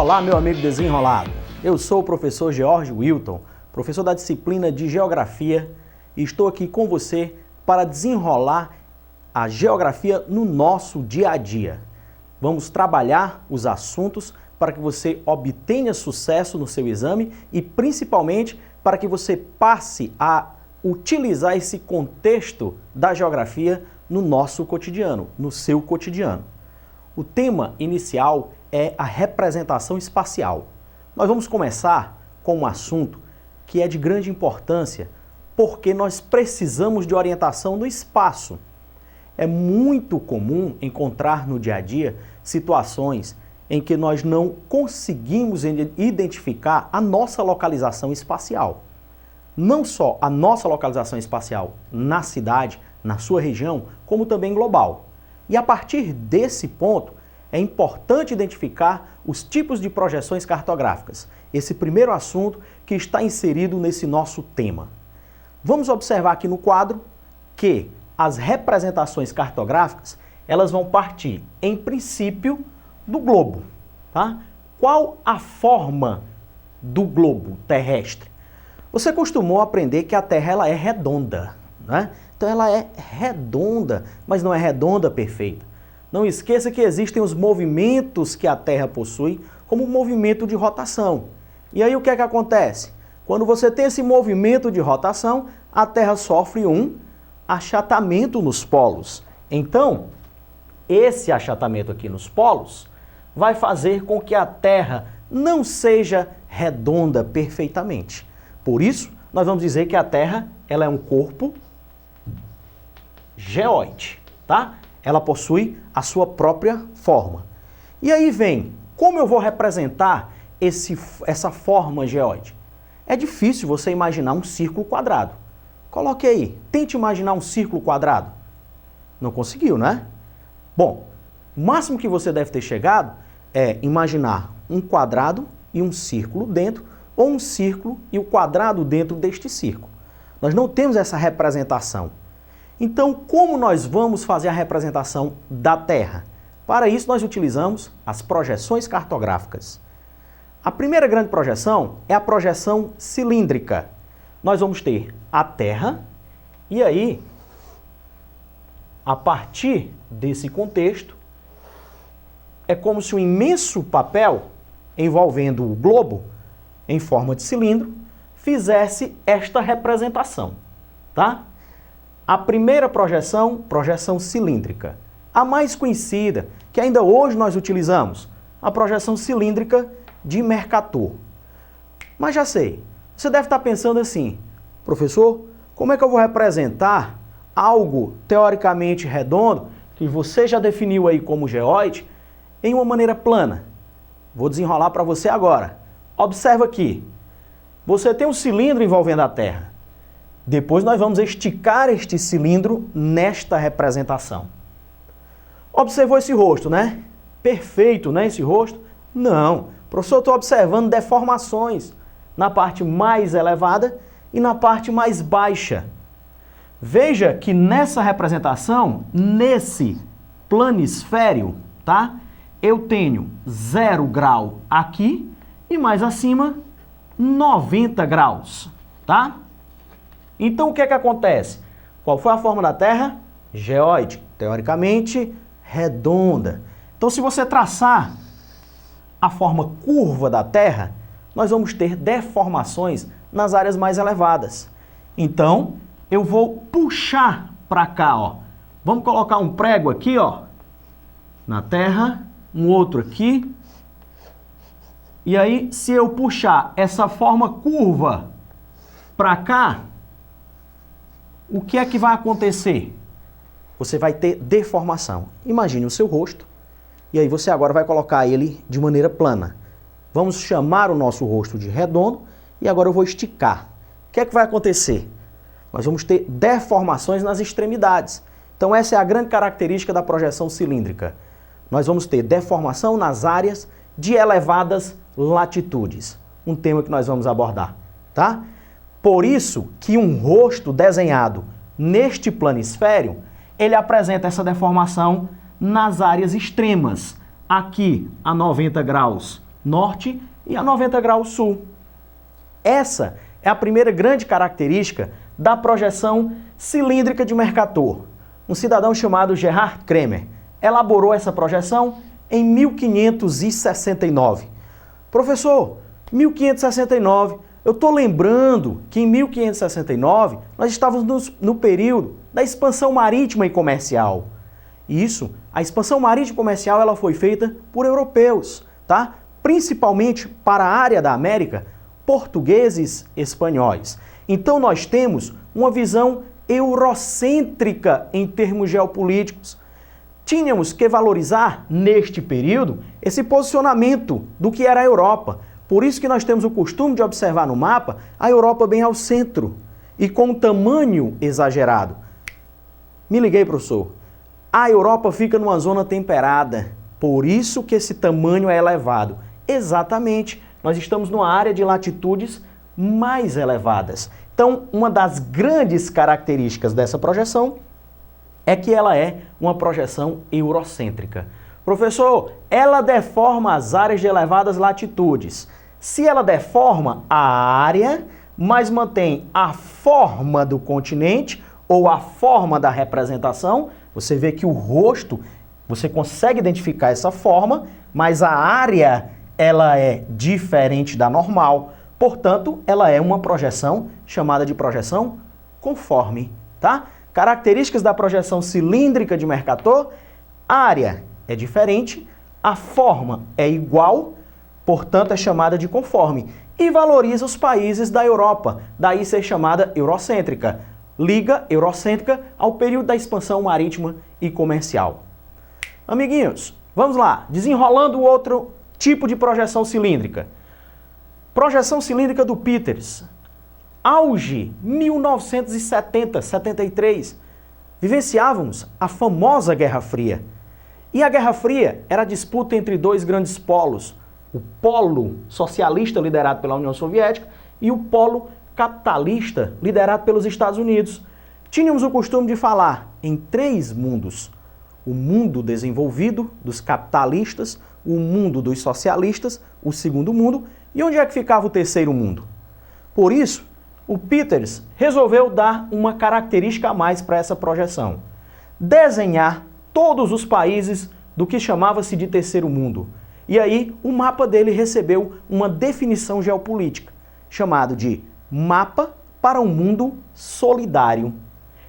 Olá, meu amigo desenrolado. Eu sou o professor George Wilton, professor da disciplina de Geografia, e estou aqui com você para desenrolar a geografia no nosso dia a dia. Vamos trabalhar os assuntos para que você obtenha sucesso no seu exame e principalmente para que você passe a utilizar esse contexto da geografia no nosso cotidiano, no seu cotidiano. O tema inicial é a representação espacial. Nós vamos começar com um assunto que é de grande importância, porque nós precisamos de orientação no espaço. É muito comum encontrar no dia a dia situações em que nós não conseguimos identificar a nossa localização espacial. Não só a nossa localização espacial na cidade, na sua região, como também global. E a partir desse ponto, é importante identificar os tipos de projeções cartográficas. Esse primeiro assunto que está inserido nesse nosso tema. Vamos observar aqui no quadro que as representações cartográficas, elas vão partir, em princípio, do globo. Tá? Qual a forma do globo terrestre? Você costumou aprender que a Terra ela é redonda, né? Então ela é redonda, mas não é redonda perfeita. Não esqueça que existem os movimentos que a Terra possui, como o movimento de rotação. E aí o que é que acontece? Quando você tem esse movimento de rotação, a Terra sofre um achatamento nos polos. Então, esse achatamento aqui nos polos vai fazer com que a Terra não seja redonda perfeitamente. Por isso, nós vamos dizer que a Terra ela é um corpo geóide, tá? Ela possui a sua própria forma. E aí vem, como eu vou representar essa forma geóide? É difícil você imaginar um círculo quadrado. Coloque aí, tente imaginar um círculo quadrado. Não conseguiu, né? Bom, o máximo que você deve ter chegado é imaginar um quadrado e um círculo dentro, ou um círculo e o quadrado dentro deste círculo. Nós não temos essa representação. Então, como nós vamos fazer a representação da Terra? Para isso, nós utilizamos as projeções cartográficas. A primeira grande projeção é a projeção cilíndrica. Nós vamos ter a Terra e aí, a partir desse contexto, é como se um imenso papel envolvendo o globo em forma de cilindro fizesse esta representação, tá? A primeira projeção, projeção cilíndrica. A mais conhecida, que ainda hoje nós utilizamos, a projeção cilíndrica de Mercator. Mas já sei, você deve estar pensando assim, professor, como é que eu vou representar algo teoricamente redondo, que você já definiu aí como geóide, em uma maneira plana? Vou desenrolar para você agora. Observa aqui, você tem um cilindro envolvendo a Terra. Depois nós vamos esticar este cilindro nesta representação. Observou esse rosto, né? Perfeito, né, esse rosto? Não. Professor, eu estou observando deformações na parte mais elevada e na parte mais baixa. Veja que nessa representação, nesse planisfério, tá? Eu tenho 0 grau aqui e mais acima 90 graus, tá? Então, o que é que acontece? Qual foi a forma da Terra? Geóide, teoricamente redonda. Então, se você traçar a forma curva da Terra, nós vamos ter deformações nas áreas mais elevadas. Então, eu vou puxar para cá, ó. Vamos colocar um prego aqui, ó, na Terra, um outro aqui. E aí, se eu puxar essa forma curva para cá, o que é que vai acontecer? Você vai ter deformação. Imagine o seu rosto e aí você agora vai colocar ele de maneira plana. Vamos chamar o nosso rosto de redondo e agora eu vou esticar. O que é que vai acontecer? Nós vamos ter deformações nas extremidades. Então essa é a grande característica da projeção cilíndrica. Nós vamos ter deformação nas áreas de elevadas latitudes. Um tema que nós vamos abordar, tá? Por isso que um rosto desenhado neste planisfério, ele apresenta essa deformação nas áreas extremas. Aqui a 90 graus norte e a 90 graus sul. Essa é a primeira grande característica da projeção cilíndrica de Mercator. Um cidadão chamado Gerhard Kremer elaborou essa projeção em 1569. Professor, 1569, eu estou lembrando que em 1569 nós estávamos no período da expansão marítima e comercial. Isso, a expansão marítima e comercial ela foi feita por europeus, tá? Principalmente para a área da América, portugueses e espanhóis. Então nós temos uma visão eurocêntrica em termos geopolíticos. Tínhamos que valorizar, neste período, esse posicionamento do que era a Europa. Por isso que nós temos o costume de observar no mapa a Europa bem ao centro e com um tamanho exagerado. Me liguei, professor. A Europa fica numa zona temperada, por isso que esse tamanho é elevado. Exatamente, nós estamos numa área de latitudes mais elevadas. Então, uma das grandes características dessa projeção é que ela é uma projeção eurocêntrica. Professor, ela deforma as áreas de elevadas latitudes. Se ela deforma a área, mas mantém a forma do continente ou a forma da representação, você vê que o rosto, você consegue identificar essa forma, mas a área, ela é diferente da normal. Portanto, ela é uma projeção chamada de projeção conforme, tá? Características da projeção cilíndrica de Mercator: área é diferente, a forma é igual, portanto é chamada de conforme, e valoriza os países da Europa, daí ser chamada eurocêntrica. Liga eurocêntrica ao período da expansão marítima e comercial. Amiguinhos, vamos lá, desenrolando outro tipo de projeção cilíndrica. Projeção cilíndrica do Peters. Auge 1970, 73. Vivenciávamos a famosa Guerra Fria. E a Guerra Fria era a disputa entre dois grandes polos. O polo socialista, liderado pela União Soviética, e o polo capitalista, liderado pelos Estados Unidos. Tínhamos o costume de falar em três mundos: o mundo desenvolvido, dos capitalistas, o mundo dos socialistas, o segundo mundo, e onde é que ficava o terceiro mundo? Por isso, o Peters resolveu dar uma característica a mais para essa projeção: desenhar todos os países do que chamava-se de terceiro mundo. E aí, o mapa dele recebeu uma definição geopolítica, chamado de Mapa para um Mundo Solidário.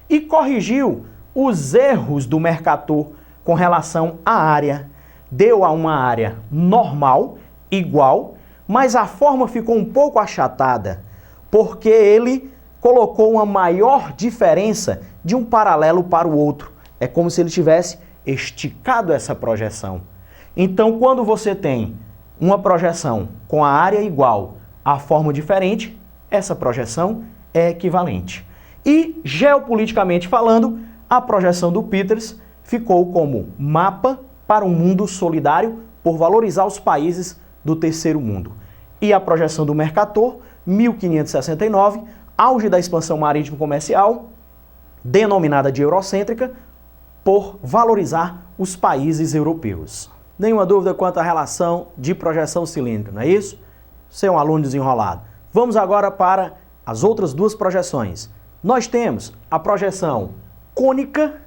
E corrigiu os erros do Mercator com relação à área. Deu a uma área normal, igual, mas a forma ficou um pouco achatada, porque ele colocou uma maior diferença de um paralelo para o outro. É como se ele tivesse esticado essa projeção. Então, quando você tem uma projeção com a área igual, a forma diferente, essa projeção é equivalente. E, geopoliticamente falando, a projeção do Peters ficou como mapa para um mundo solidário por valorizar os países do terceiro mundo. E a projeção do Mercator, 1569, auge da expansão marítima comercial, denominada de eurocêntrica, por valorizar os países europeus. Nenhuma dúvida quanto à relação de projeção cilíndrica, não é isso? Você é um aluno desenrolado. Vamos agora para as outras duas projeções. Nós temos a projeção cônica.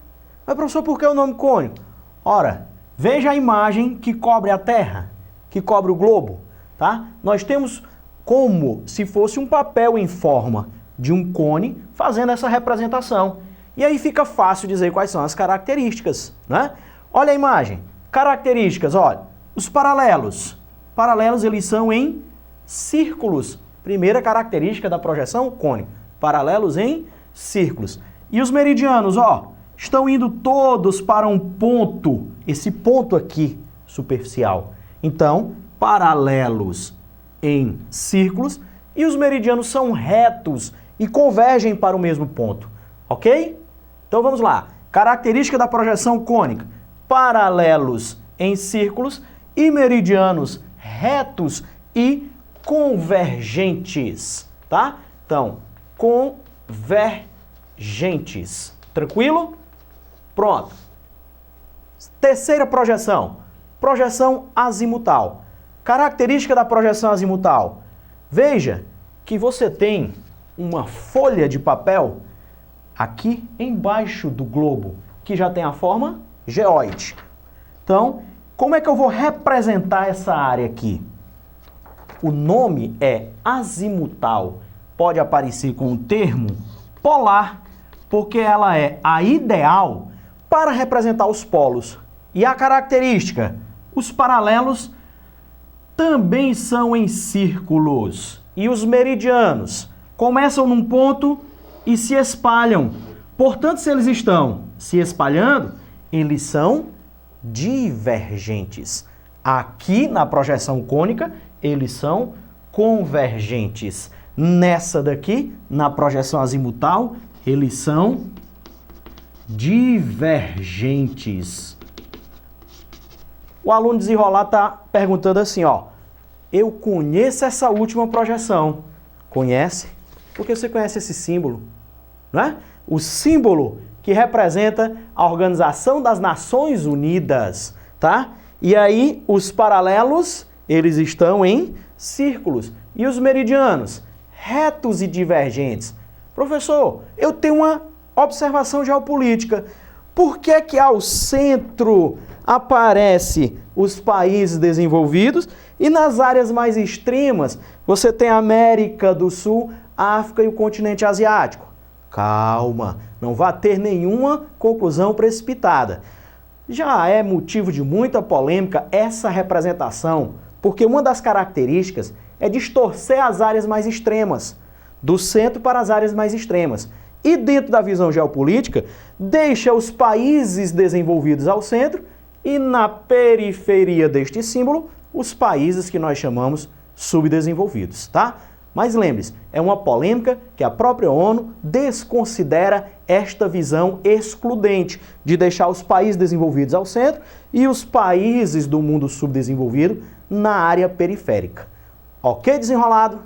Mas, professor, por que o nome cônico? Ora, veja a imagem que cobre a Terra, que cobre o globo, tá? Nós temos como se fosse um papel em forma de um cone fazendo essa representação. E aí fica fácil dizer quais são as características, né? Olha a imagem. Características, olha, os paralelos. Paralelos, eles são em círculos. Primeira característica da projeção cônica. Paralelos em círculos. E os meridianos, ó, estão indo todos para um ponto, esse ponto aqui, superficial. Então, paralelos em círculos e os meridianos são retos e convergem para o mesmo ponto, ok? Então vamos lá. Característica da projeção cônica: paralelos em círculos e meridianos retos e convergentes, tá? Então, convergentes. Tranquilo? Pronto. Terceira projeção, projeção azimutal. Característica da projeção azimutal. Veja que você tem uma folha de papel aqui embaixo do globo, que já tem a forma geóide. Então, como é que eu vou representar essa área aqui? O nome é azimutal. Pode aparecer com o termo polar, porque ela é a ideal para representar os polos. E a característica? Os paralelos também são em círculos. E os meridianos começam num ponto e se espalham. Portanto, se eles estão se espalhando, eles são divergentes. Aqui na projeção cônica, eles são convergentes. Nessa daqui, na projeção azimutal, eles são divergentes. O aluno desenrolado está perguntando assim, ó, eu conheço essa última projeção. Conhece? Porque você conhece esse símbolo, não é? O símbolo que representa a Organização das Nações Unidas, tá? E aí, os paralelos, eles estão em círculos. E os meridianos? Retos e divergentes. Professor, eu tenho uma observação geopolítica. Por que que ao centro aparece os países desenvolvidos e nas áreas mais extremas você tem a América do Sul, a África e o continente asiático? Calma, não vá ter nenhuma conclusão precipitada. Já é motivo de muita polêmica essa representação, porque uma das características é distorcer as áreas mais extremas, do centro para as áreas mais extremas. E dentro da visão geopolítica, deixa os países desenvolvidos ao centro e na periferia deste símbolo, os países que nós chamamos subdesenvolvidos, tá? Mas lembre-se, é uma polêmica que a própria ONU desconsidera esta visão excludente de deixar os países desenvolvidos ao centro e os países do mundo subdesenvolvido na área periférica. Ok, desenrolado?